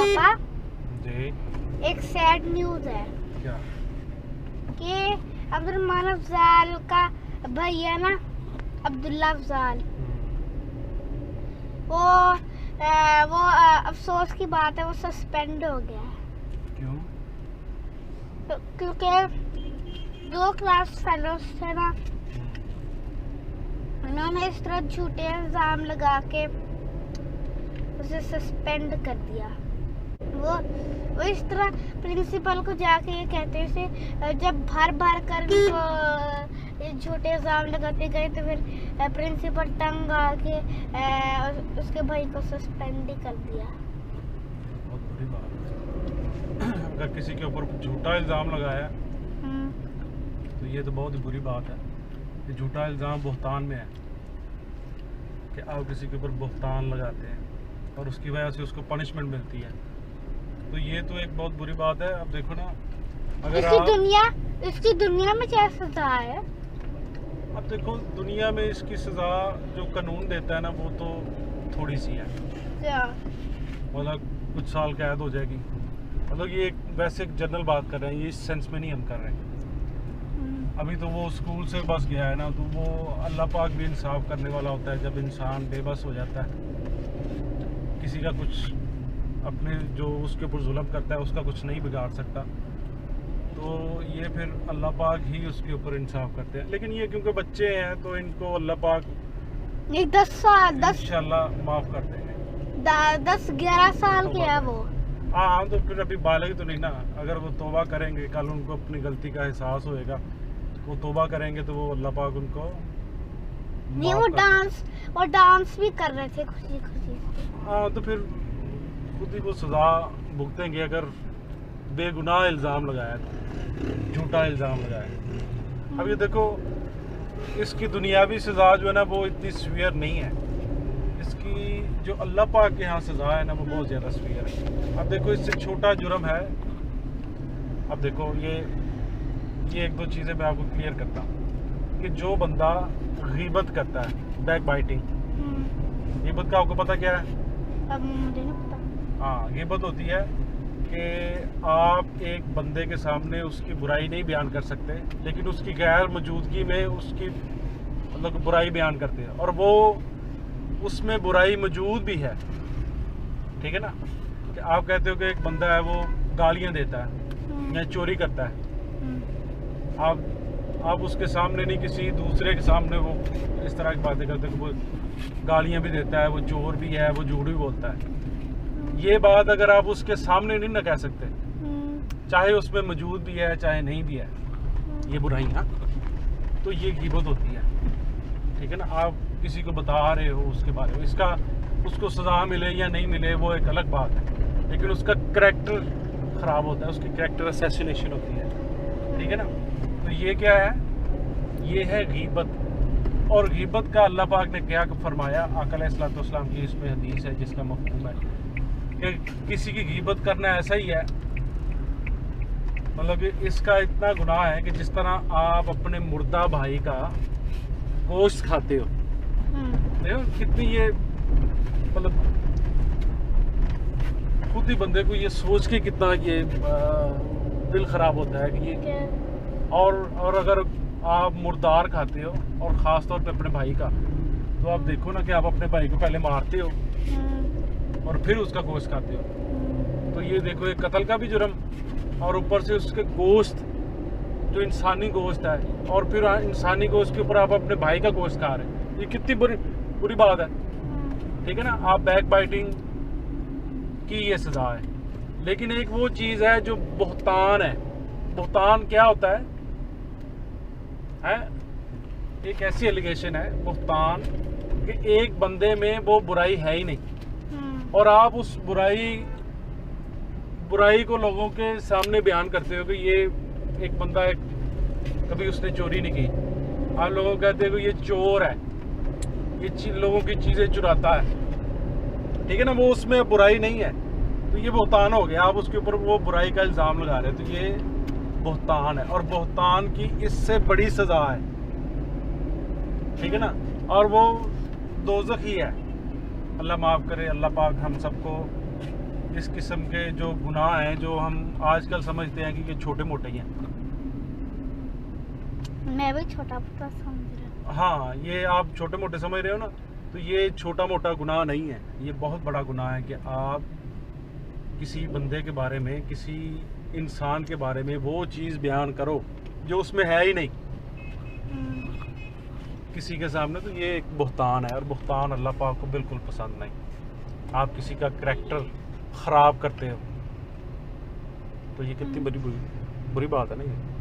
पापा जी एक sad news है क्या? कि अब्दुलरहमान अफजाल का भाई है ना, अब्दुल्ला अफजाल, वो अफसोस की बात है, वो सस्पेंड हो गया है। क्यों? क्योंकि जो क्लास फेलोज थे ना, उन्होंने इस तरह झूठे इल्जाम लगा के उसे सस्पेंड कर दिया। वो इस तरह प्रिंसिपल को जाके ये कहते थे, जब भर कर उनको झूठे इल्जाम लगाते गए तो फिर प्रिंसिपल तंग आके उसके भाई को सस्पेंड ही कर दिया। बहुत बुरी बात है। अगर किसी के ऊपर झूठा इल्जाम लगाया तो ये तो बहुत ही बुरी बात है। ये झूठा इल्जाम बुहतान में है कि आप किसी के ऊपर बुहतान लगाते हैं और उसकी वजह से उसको पनिशमेंट मिलती है, तो ये तो एक बहुत बुरी बात है। अब देखो ना, अगर इसकी दुनिया में क्या सजा है? अब देखो, दुनिया में इसकी सजा जो कानून देता है ना, वो तो थोड़ी सी है। क्या? मतलब कुछ साल कैद हो जाएगी। मतलब ये वैसे एक जनरल बात कर रहे हैं, ये इस सेंस में नहीं हम कर रहे हैं। अभी तो वो स्कूल से बस गया है ना, तो वो अल्लाह पाक भी इंसाफ करने वाला होता है। जब इंसान बेबस हो जाता है, किसी का कुछ अपने जो उसके ऊपर जुल्म करता है उसका कुछ नहीं बिगाड़ सकता, तो ये फिर अल्लाह पाक ही उसके ऊपर इंसाफ करते हैं। लेकिन ये क्योंकि बच्चे हैं तो इनको अल्लाह पाक 10 इंशाल्लाह माफ़ कर देंगे। 10-11 साल के है वो। हाँ, तो फिर अभी बालिग तो नहीं ना। अगर वो तौबा करेंगे, कल उनको अपनी गलती का एहसास होएगा, वो तौबा करेंगे तो वो अल्लाह पाक उनको नहीं, वो डांस भी कर रहे थे खुशी खुशी। हाँ, तो फिर खुद ही वो सज़ा भुगतेंगे अगर बेगुनाह इल्ज़ाम लगाया, झूठा इल्ज़ाम लगाया। अब ये देखो, इसकी दुनियावी सज़ा जो है ना, वो इतनी सीवियर नहीं है। इसकी जो अल्लाह पाक के यहाँ सज़ा है ना, वो बहुत ज़्यादा सीवियर है। अब देखो, इससे छोटा जुर्म है। अब देखो, ये एक दो चीज़ें मैं आपको क्लियर करता हूँ कि जो बंदा गीबत करता है, बैक बाइटिंग, गीबत का आपको पता क्या है? अब मुझे नहीं पता। हाँ, गीबत होती है कि आप एक बंदे के सामने उसकी बुराई नहीं बयान कर सकते, लेकिन उसकी गैर मौजूदगी में उसकी मतलब बुराई बयान करते हैं, और वो उसमें बुराई मौजूद भी है। ठीक है ना? कि आप कहते हो कि एक बंदा है वो गालियाँ देता है या चोरी करता है, आप उसके सामने नहीं, किसी दूसरे के सामने वो इस तरह की बातें करते हैं कि वो गालियाँ भी देता है, वो चोर भी है, वो झूठ भी बोलता है। ये बात अगर आप उसके सामने नहीं ना कह सकते, चाहे उसमें मौजूद भी है चाहे नहीं भी है, ये बुराइयाँ, तो ये गीबत होती है। ठीक है ना? आप किसी को बता रहे हो उसके बारे में, इसका उसको सज़ा मिले या नहीं मिले वो एक अलग बात है, लेकिन उसका करैक्टर ख़राब होता है, उसकी करैक्टर असैसिनेशन होती है। ठीक है ना? तो ये क्या है? ये है गीबत। और गीबत का अल्लाह पाक ने क्या फरमाया, आका अलैहिस्सलाम की इसमें हदीस है जिसका मफ़हूम है कि किसी की गीबत करना ऐसा ही है, मतलब कि इसका इतना गुनाह है कि जिस तरह आप अपने मुर्दा भाई का गोश्त खाते हो। देखो कितनी ये, मतलब खुद ही बंदे को ये सोच के कितना ये दिल ख़राब होता है कि ये। और अगर आप मुर्दार खाते हो, और ख़ास तौर पे अपने भाई का, तो आप देखो ना कि आप अपने भाई को पहले मारते हो और फिर उसका गोश्त खाते हो, तो ये देखो, एक कत्ल का भी जुर्म, और ऊपर से उसके गोश्त जो इंसानी गोश्त है, और फिर इंसानी गोश्त के ऊपर आप अपने भाई का गोश्त खा रहे हैं, ये कितनी बुरी बात है। ठीक है ना? आप बैक बाइटिंग की ये सज़ा है। लेकिन एक वो चीज़ है जो बुहतान है। बुहतान क्या होता है? एक ऐसी एलिगेशन है बुहतान कि एक बंदे में वो बुराई है ही नहीं, और आप उस बुराई को लोगों के सामने बयान करते हो कि ये एक बंदा कभी उसने चोरी नहीं की। आप लोगों को कहते हो कि ये चोर है, ये लोगों की चीज़ें चुराता है। ठीक है ना? वो उसमें बुराई नहीं है, तो ये बुहतान हो गया। आप उसके ऊपर वो बुराई का इल्ज़ाम लगा रहे हैं, तो ये बुहतान है, और बुहतान की इससे बड़ी सज़ा है। ठीक है ना? और वो दोज़ख ही है। अल्लाह माफ़ करे, अल्लाह पाक हम सबको इस किस्म के जो गुनाह हैं जो हम आजकल समझते हैं कि ये छोटे मोटे ही हैं। मैं भी छोटा मोटा समझ रहा हूँ। हाँ, ये आप छोटे मोटे समझ रहे हो ना, तो ये छोटा मोटा गुनाह नहीं है, ये बहुत बड़ा गुनाह है कि आप किसी बंदे के बारे में, किसी इंसान के बारे में वो चीज़ बयान करो जो उसमें है ही नहीं किसी के सामने। तो ये एक बुहतान है, और बुहतान अल्लाह पाक को बिल्कुल पसंद नहीं। आप किसी का करैक्टर ख़राब करते हो तो ये कितनी बुरी बात है ना ये।